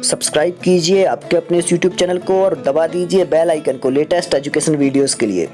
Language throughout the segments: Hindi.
सब्सक्राइब कीजिए आपके अपने इस YouTube चैनल को और दबा दीजिए बेल आइकन को लेटेस्ट एजुकेशन वीडियोस के लिए।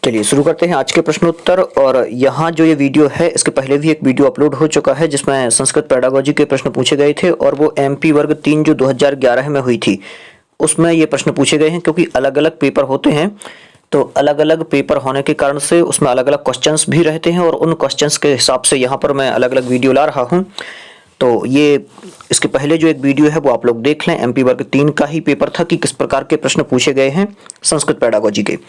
चलिए शुरू करते हैं आज के प्रश्नोत्तर। और यहाँ जो ये वीडियो है इसके पहले भी एक वीडियो अपलोड हो चुका है जिसमें संस्कृत पेडागोजी के प्रश्न पूछे गए थे और वो MP वर्ग 3 जो 2011 में हुई थी उसमें ये प्रश्न पूछे गए हैं। क्योंकि अलग अलग पेपर होते हैं तो अलग अलग पेपर होने के कारण से उसमें अलग अलग क्वेश्चंस भी रहते हैं और उन क्वेश्चंस के हिसाब से यहाँ पर मैं अलग अलग वीडियो ला रहा हूँ। तो ये इसके पहले जो एक वीडियो है वो आप लोग देख लें। MP वर्ग 3 का ही पेपर था कि किस प्रकार के प्रश्न पूछे गए हैं संस्कृत पेडागोजी के।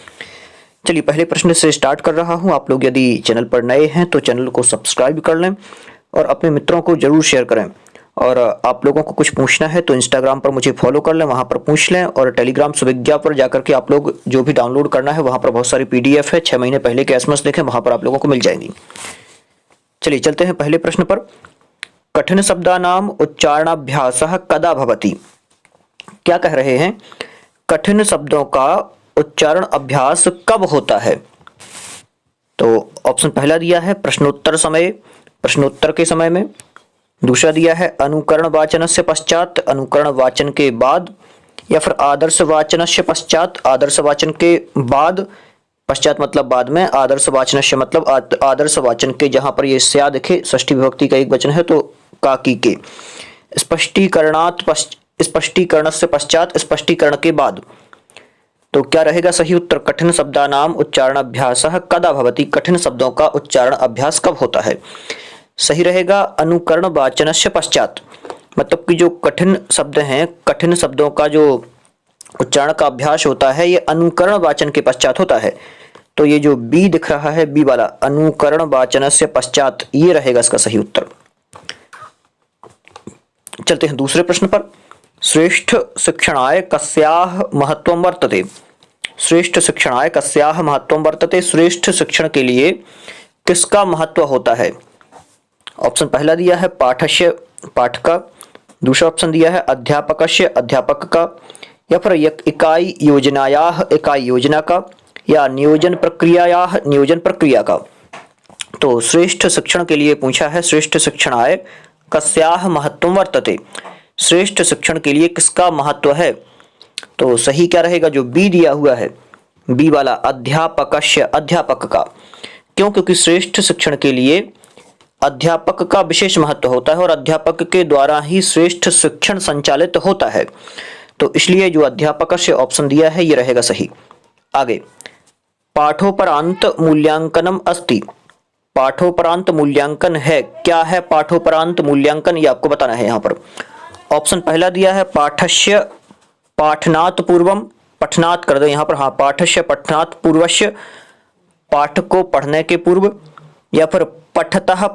चलिए पहले प्रश्न से स्टार्ट कर रहा हूं। आप लोग यदि चैनल पर नए हैं तो चैनल को सब्सक्राइब कर लें और अपने मित्रों को जरूर शेयर करें। और आप लोगों को कुछ पूछना है तो इंस्टाग्राम पर मुझे फॉलो कर लें, वहां पर पूछ लें। और टेलीग्राम सुविज्ञा पर जाकर के आप लोग जो भी डाउनलोड करना है वहां पर बहुत सारी PDF है, 6 महीने पहले के SMS देखें, वहां पर आप लोगों को मिल जाएंगी। चलिए चलते हैं पहले प्रश्न पर। कठिन शब्दानाम उच्चारणाभ्यासः कदा भवति। क्या कह रहे हैं? कठिन शब्दों का उच्चारण अभ्यास कब होता है? तो ऑप्शन पहला दिया है प्रश्नोत्तर समय, प्रश्नोत्तर के समय में। दूसरा दिया है अनुकरण वाचन से पश्चात, अनुकरण वाचन के बाद। या फिर आदर्श वाचन से पश्चात, आदर्श वाचन के बाद। पश्चात मतलब बाद में, आदर्श वाचन से मतलब आदर्श वाचन के, जहां पर ये स्या दिखे, षष्ठी विभक्ति का एक वचन है तो काकी के। स्पष्टीकरण से पश्चात, स्पष्टीकरण के बाद। तो क्या रहेगा सही उत्तर? कठिन शब्दानाम उच्चारण अभ्यास कदा भवति। कठिन शब्दों का उच्चारण अभ्यास कब होता है? सही रहेगा अनुकरण वाचन से पश्चात। मतलब कि जो कठिन शब्द हैं, कठिन शब्दों का जो उच्चारण का अभ्यास होता है ये अनुकरण वाचन के पश्चात होता है। तो ये जो बी दिख रहा है, बी वाला, अनुकरण वाचन से पश्चात, ये रहेगा इसका सही उत्तर। चलते हैं दूसरे प्रश्न पर। श्रेष्ठ शिक्षणाय कस्याः महत्वं वर्तते। श्रेष्ठ शिक्षणाय कस्याः महत्वं वर्तते। श्रेष्ठ शिक्षण के लिए किसका महत्व होता है? ऑप्शन पहला दिया है पाठस्य, पाठ का। दूसरा ऑप्शन दिया है अध्यापकस्य, अध्यापक का। या फिर इकाई योजनायाः, इकाई योजना का। या नियोजन प्रक्रियायाः, नियोजन प्रक्रिया का। तो श्रेष्ठ शिक्षण के लिए पूछा है श्रेष्ठ शिक्षणाय कस्याः महत्वं वर्तते। श्रेष्ठ शिक्षण के लिए किसका महत्व है? तो सही क्या रहेगा? जो बी दिया हुआ है, बी वाला, अध्यापकस्य, अध्यापक का। क्यों? क्योंकि श्रेष्ठ शिक्षण के लिए अध्यापक का विशेष महत्व होता है और अध्यापक के द्वारा ही श्रेष्ठ शिक्षण संचालित होता है। तो इसलिए जो अध्यापक से ऑप्शन दिया है ये रहेगा सही। आगे, पाठोपरांत मूल्यांकनम अस्ति। पाठोपरांत मूल्यांकन है। क्या है पाठोपरांत मूल्यांकन? ये आपको बताना है। यहाँ पर ऑप्शन पहला दिया है पाठस्य पाठनात् पूर्वम, पठनात् कर दो यहाँ पर, हाँ, पाठस्य पठनात् पूर्वस्य, पाठ को पढ़ने के पूर्व। या फिर पठतः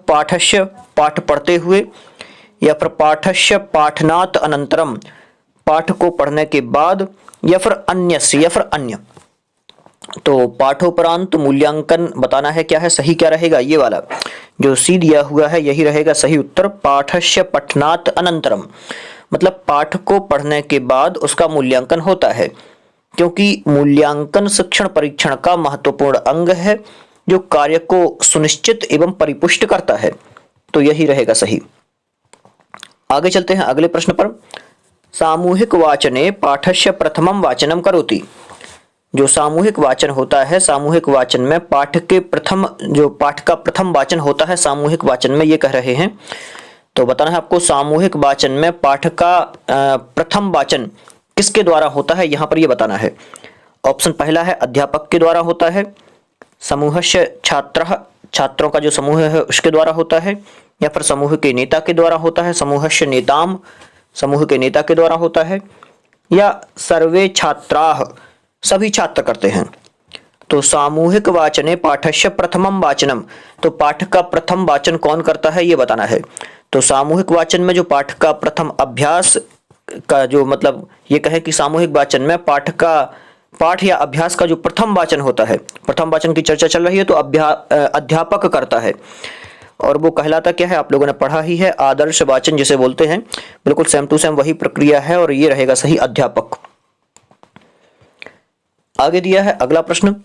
पाठस्य, पाठ पढ़ते हुए। या फिर पाठस्य पाठनात् अनंतरम, पाठ को पढ़ने के बाद। या फिर अन्यस्य, या फिर अन्य। तो पाठोपरांत मूल्यांकन बताना है क्या है, सही क्या रहेगा? ये वाला जो सी दिया हुआ है यही रहेगा सही उत्तर। पाठस्य पठनात् अनंतरम मतलब पाठ को पढ़ने के बाद उसका मूल्यांकन होता है। क्योंकि मूल्यांकन शिक्षण परीक्षण का महत्वपूर्ण अंग है जो कार्य को सुनिश्चित एवं परिपुष्ट करता है। तो यही रहेगा सही। आगे चलते हैं अगले प्रश्न पर। सामूहिक वाचने पाठस्य प्रथमम वाचनम करोति। जो सामूहिक वाचन होता है, सामूहिक वाचन में पाठ के प्रथम, जो पाठ का प्रथम वाचन होता है सामूहिक वाचन में, ये कह रहे हैं। तो बताना है आपको सामूहिक वाचन में पाठ का प्रथम वाचन किसके द्वारा होता है, यहां पर ये बताना है। ऑप्शन पहला है अध्यापक के द्वारा होता है। समूहस्य छात्रः, छात्रों का जो समूह है उसके द्वारा होता है। या फिर समूह के नेता के द्वारा होता है। समूहस्य नेताम, समूह के नेता के द्वारा होता है। या सर्वे छात्राः, सभी छात्र करते हैं। तो सामूहिक वाचने पाठस्य प्रथमम वाचनम, तो पाठ का प्रथम वाचन कौन करता है ये बताना है। तो सामूहिक वाचन में जो पाठ का प्रथम अभ्यास का जो मतलब ये कहे कि सामूहिक वाचन में पाठ या अभ्यास का जो प्रथम वाचन होता है, प्रथम वाचन की चर्चा चल रही है तो अध्यापक करता है। और वो कहलाता क्या है? आप लोगों ने पढ़ा ही है, आदर्श वाचन जिसे बोलते हैं। बिल्कुल सेम टू सेम वही प्रक्रिया है और ये रहेगा सही, अध्यापक। आगे दिया है अगला प्रश्न।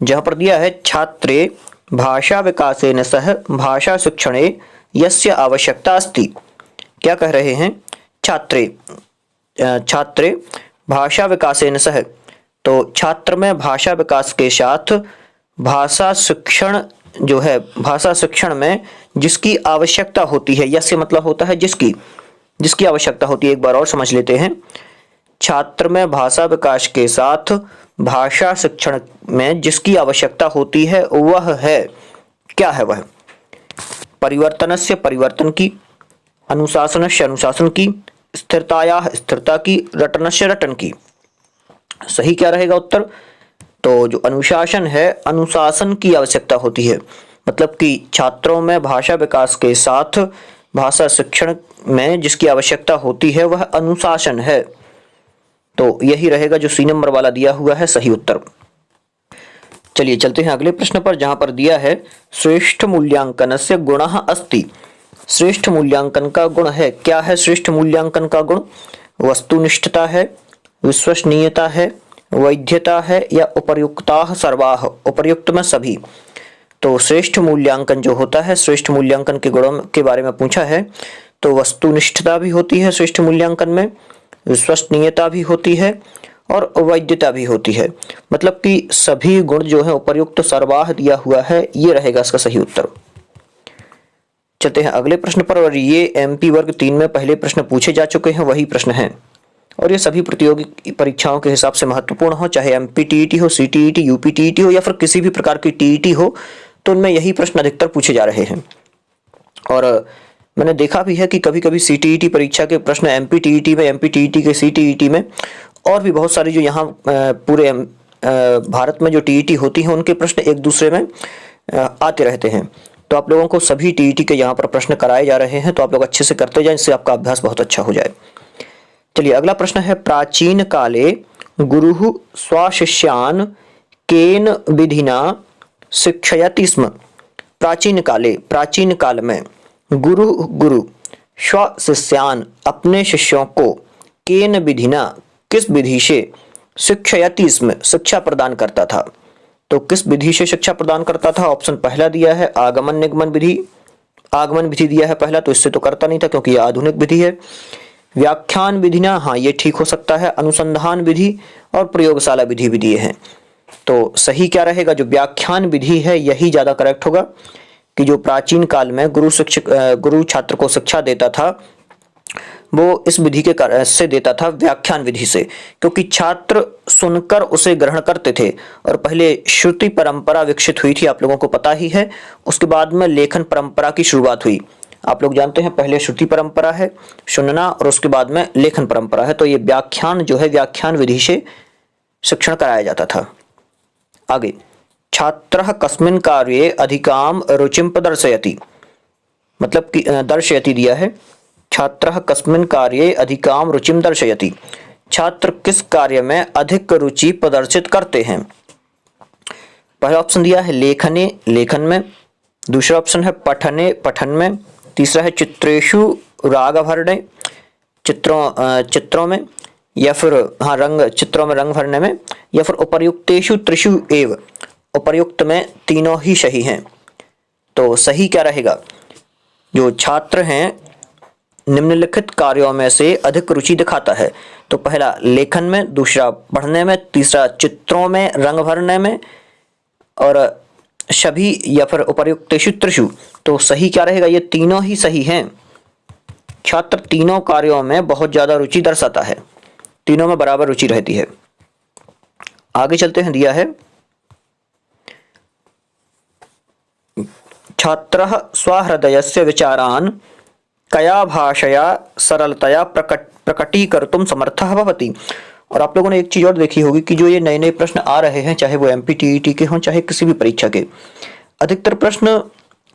जहां पर दिया है छात्रे भाषा विकासेन सह भाषा शिक्षणे यस्य आवश्यकता अस्ति। क्या कह रहे हैं? छात्रे भाषा विकासेन सह, तो छात्र में भाषा विकास के साथ भाषा शिक्षण जो है, भाषा शिक्षण में जिसकी आवश्यकता होती है, यस्य मतलब होता है जिसकी आवश्यकता होती है। एक बार और समझ लेते हैं। छात्र में भाषा विकास के साथ भाषा शिक्षण में जिसकी आवश्यकता होती है वह है, क्या है वह? परिवर्तनस्य परिवर्तन की, अनुशासनस्य अनुशासन की, स्थिरतायाः स्थिरता की, रटनस्य रटन की। सही क्या रहेगा उत्तर? तो जो अनुशासन है, अनुशासन की आवश्यकता होती है। मतलब कि छात्रों में भाषा विकास के साथ भाषा शिक्षण में जिसकी आवश्यकता होती है वह अनुशासन है। तो यही रहेगा जो सी नंबर वाला दिया हुआ है सही उत्तर। चलिए चलते हैं अगले प्रश्न पर, जहां पर दिया है श्रेष्ठ मूल्यांकनस्य गुणः अस्ति। श्रेष्ठ मूल्यांकन का गुण है, क्या है श्रेष्ठ मूल्यांकन का गुण? वस्तुनिष्ठता है, विश्वसनीयता है, वैधता है या उपर्युक्ताः सर्वाः, उपर्युक्त में सभी। तो श्रेष्ठ मूल्यांकन जो होता है, श्रेष्ठ मूल्यांकन के गुणों के बारे में पूछा है, तो वस्तुनिष्ठता भी होती है श्रेष्ठ मूल्यांकन में, विश्वसनीयता भी होती है और वैधता भी होती है। मतलब कि सभी गुण जो है उपर्युक्त सर्वाह दिया हुआ है, ये रहेगा इसका सही उत्तर। चलते हैं अगले प्रश्न पर, और ये एमपी वर्ग 3 में पहले प्रश्न पूछे जा चुके हैं, वही प्रश्न हैं और ये सभी प्रतियोगी परीक्षाओं के हिसाब से महत्वपूर्ण हो, चाहे एमपीटीईटी हो, सीटीईटी, यूपीटीईटी हो या फिर किसी भी प्रकार की टीईटी हो, तो उनमें यही प्रश्न अधिकतर पूछे जा रहे हैं। और मैंने देखा भी है कि कभी कभी सीटीईटी परीक्षा के प्रश्न एमपीटीईटी में, एमपीटीईटी के सीटीईटी में, और भी बहुत सारी जो यहाँ पूरे भारत में जो टीईटी होती है उनके प्रश्न एक दूसरे में आते रहते हैं। तो आप लोगों को सभी टीईटी के यहाँ पर प्रश्न कराए जा रहे हैं, तो आप लोग अच्छे से करते जाएं, इससे आपका अभ्यास बहुत अच्छा हो जाए। चलिए अगला प्रश्न है, प्राचीन काले गुरुः स्वशिष्यान् केन विधिना शिक्षयति स्म। प्राचीन काल में गुरु स्वशिष्यान् अपने शिष्यों को केन विधिना किस विधि से शिक्षयति स्म शिक्षा प्रदान करता था। तो किस विधि से शिक्षा प्रदान करता था? ऑप्शन पहला दिया है आगमन निगमन विधि, आगमन विधि दिया है पहला, तो इससे तो करता नहीं था क्योंकि यह आधुनिक विधि है। व्याख्यान विधि ना, हाँ ये ठीक हो सकता है। अनुसंधान विधि और प्रयोगशाला विधि भी दिए हैं। तो सही क्या रहेगा? जो व्याख्यान विधि है यही ज्यादा करेक्ट होगा कि जो प्राचीन काल में गुरु छात्र को शिक्षा देता था वो इस विधि के से देता था, व्याख्यान विधि से, क्योंकि छात्र सुनकर उसे ग्रहण करते थे। और पहले श्रुति परंपरा विकसित हुई थी, आप लोगों को पता ही है। उसके बाद में लेखन परंपरा की शुरुआत हुई। आप लोग जानते हैं पहले श्रुति परंपरा है सुनना, और उसके बाद में लेखन परंपरा है। तो ये व्याख्यान जो है व्याख्यान विधि से शिक्षण कराया जाता था। आगे, छात्रः कस्मिन् कार्ये अधिकां रुचिं प्रदर्शयति। मतलब कि दर्शयति दिया है, छात्रः कस्मिन् कार्ये अधिकां रुचिं दर्शयति। छात्र किस कार्य में अधिक रुचि प्रदर्शित करते हैं? पहला ऑप्शन दिया है लेखने, लेखन में। दूसरा ऑप्शन है पठने, पठन में। तीसरा है चित्रेषु रागभरणे, चित्रों में, या फिर चित्रों में रंग भरने में, या फिर उपर्युक्तेषु त्रिषु एव, उपर्युक्त में तीनों ही सही हैं। तो सही क्या रहेगा? जो छात्र हैं निम्नलिखित कार्यों में से अधिक रुचि दिखाता है। तो पहला लेखन में, दूसरा पढ़ने में, तीसरा चित्रों में रंग भरने में, और सभी या फिर उपर्युक्तेषु त्रिषु। तो सही क्या रहेगा? ये तीनों ही सही हैं। छात्र तीनों कार्यों में बहुत ज्यादा रुचि दर्शाता है, तीनों में बराबर रुचि रहती है। आगे चलते हैं, दिया है छात्रः स्वहृदयस्य विचारान् कया भाषया सरलतया प्रकटीकर्तुं समर्थः भवति। और आप लोगों ने एक चीज और देखी होगी कि जो ये नए नए प्रश्न आ रहे हैं, चाहे वो एमपीटीईटी के हों चाहे किसी भी परीक्षा के, अधिकतर प्रश्न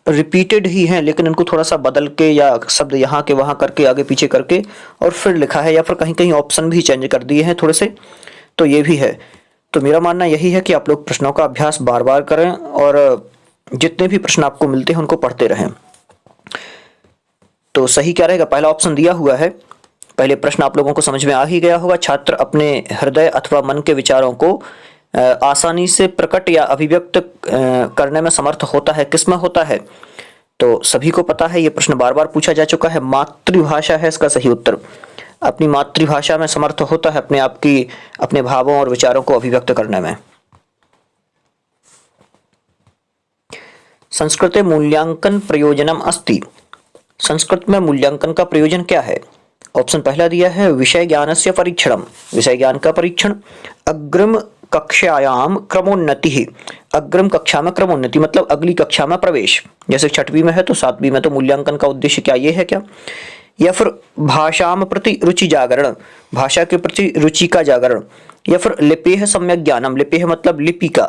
रिपीटेड ही हैं, लेकिन इनको थोड़ा सा बदल के या शब्द यहाँ के वहाँ करके आगे पीछे करके और फिर लिखा है, या फिर कहीं कहीं ऑप्शन भी चेंज कर दिए हैं थोड़े से। तो ये भी है। तो मेरा मानना यही है कि आप लोग प्रश्नों का अभ्यास बार बार करें और जितने भी प्रश्न आपको मिलते हैं उनको पढ़ते रहें। तो सही क्या रहेगा? पहला ऑप्शन दिया हुआ है। पहले प्रश्न आप लोगों को समझ में आ ही गया होगा। छात्र अपने हृदय अथवा मन के विचारों को आसानी से प्रकट या अभिव्यक्त करने में समर्थ होता है, किसमें होता है? तो सभी को पता है, ये प्रश्न बार बार पूछा जा चुका है, मातृभाषा है इसका सही उत्तर। अपनी मातृभाषा में समर्थ होता है अपने भावों और विचारों को अभिव्यक्त करने में। संस्कृते मूल्यांकन प्रयोजनम अस्ति। संस्कृत में मूल्यांकन का प्रयोजन क्या है? ऑप्शन पहला दिया है विषय ज्ञानस्य परीक्षणम, विषय ज्ञान का परीक्षण। अग्रिम कक्षायाम क्रमोन्नति, अग्रिम कक्षा में क्रमोन्नति मतलब अगली कक्षा में प्रवेश, जैसे छठवीं में है तो सातवीं में, तो मूल्यांकन का उद्देश्य क्या ये है क्या? या फिर भाषाम प्रति रुचि जागरण, भाषा के प्रति रुचि का जागरण। या फिर लिपेह सम्यक ज्ञानम, लिपेह मतलब लिपि का,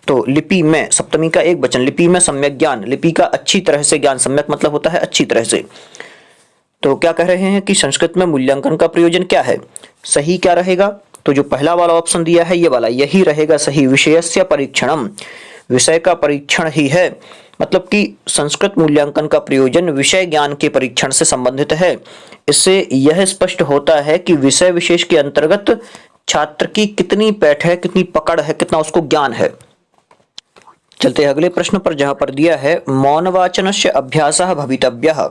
तो लिपि में सप्तमी का एक वचन, लिपि में सम्यक ज्ञान, लिपि का अच्छी तरह से ज्ञान, सम्यक मतलब होता है अच्छी तरह से। तो क्या कह रहे हैं कि संस्कृत में मूल्यांकन का प्रयोजन क्या है? सही क्या रहेगा? तो जो पहला वाला ऑप्शन दिया है ये वाला, यही रहेगा सही। विषयस्य परीक्षणम, विषय का परीक्षण ही है, मतलब कि संस्कृत मूल्यांकन का प्रयोजन विषय ज्ञान के परीक्षण से संबंधित है। इससे यह स्पष्ट होता है कि विषय विशेष के अंतर्गत छात्र की कितनी पैठ है, कितनी पकड़ है, कितना उसको ज्ञान है। चलते अगले प्रश्न पर, जहां पर दिया है मौन वाचनस्य अभ्यासः भवितव्यः।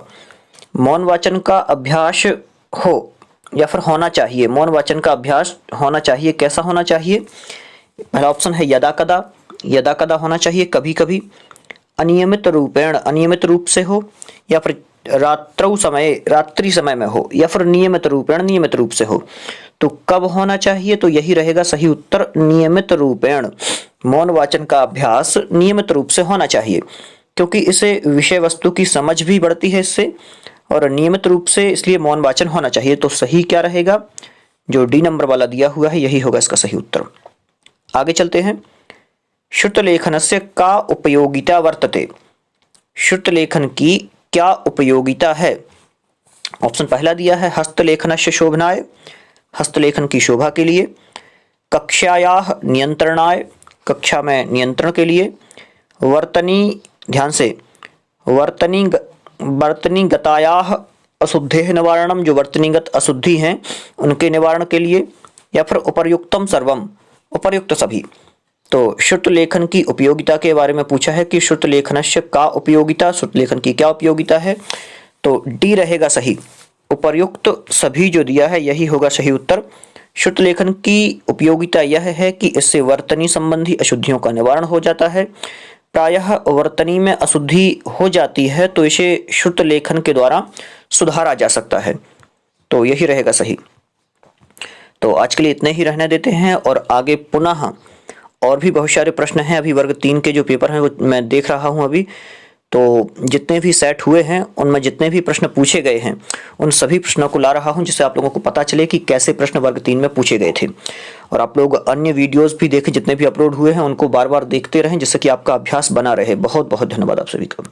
मौन वाचन का अभ्यास हो या फिर होना चाहिए, मौन वाचन का अभ्यास होना चाहिए, कैसा होना चाहिए? पहला ऑप्शन है यदा कदा, यदा कदा होना चाहिए, कभी कभी। अनियमित रूपेण, अनियमित रूप से हो। या फिर रात्रौ समय, रात्रि समय में हो। या फिर नियमित रूपेण, नियमित रूप से हो। तो कब होना चाहिए? तो यही रहेगा सही उत्तर, नियमित रूपेण। मौन वाचन का अभ्यास नियमित रूप से होना चाहिए, क्योंकि इसे विषय वस्तु की समझ भी बढ़ती है इससे, और नियमित रूप से, इसलिए मौन वाचन होना चाहिए। तो सही क्या रहेगा? जो डी नंबर वाला दिया हुआ है यही होगा इसका सही उत्तर। आगे चलते हैं। श्रुतलेखनस्य का उपयोगिता वर्तते। श्रुतलेखन की क्या उपयोगिता है? ऑप्शन पहला दिया है हस्तलेखनस्य शोभनाय, हस्तलेखन की शोभा के लिए। कक्षायाः नियंत्रणाय, कक्षा में नियंत्रण के लिए। वर्तनी, ध्यान से, वर्तनीगतायाः अशुद्धेः निवारणम, जो वर्तनीगत अशुद्धि हैं उनके निवारण के लिए। या फिर उपर्युक्तम सर्वम, उपर्युक्त सभी। तो श्रुतलेखन की उपयोगिता के बारे में पूछा है कि श्रुतलेखनस्य का उपयोगिता, श्रुतलेखन की क्या उपयोगिता है? तो डी रहेगा सही, उपर्युक्त सभी जो दिया है यही होगा सही उत्तर। श्रुतलेखन की उपयोगिता यह है कि इससे वर्तनी संबंधी अशुद्धियों का निवारण हो जाता है। प्रायः वर्तनी में अशुद्धि हो जाती है तो इसे श्रुतलेखन के द्वारा सुधारा जा सकता है, तो यही रहेगा सही। तो आज के लिए इतने ही रहने देते हैं, और आगे पुनः और भी बहुत सारे प्रश्न हैं। अभी वर्ग 3 के जो पेपर हैं वो मैं देख रहा हूं अभी, तो जितने भी सेट हुए हैं उनमें जितने भी प्रश्न पूछे गए हैं उन सभी प्रश्नों को ला रहा हूं, जिससे आप लोगों को पता चले कि कैसे प्रश्न वर्ग 3 में पूछे गए थे। और आप लोग अन्य वीडियोस भी देखें, जितने भी अपलोड हुए हैं उनको बार बार देखते रहें, जिससे कि आपका अभ्यास बना रहे। बहुत बहुत धन्यवाद आप सभी का।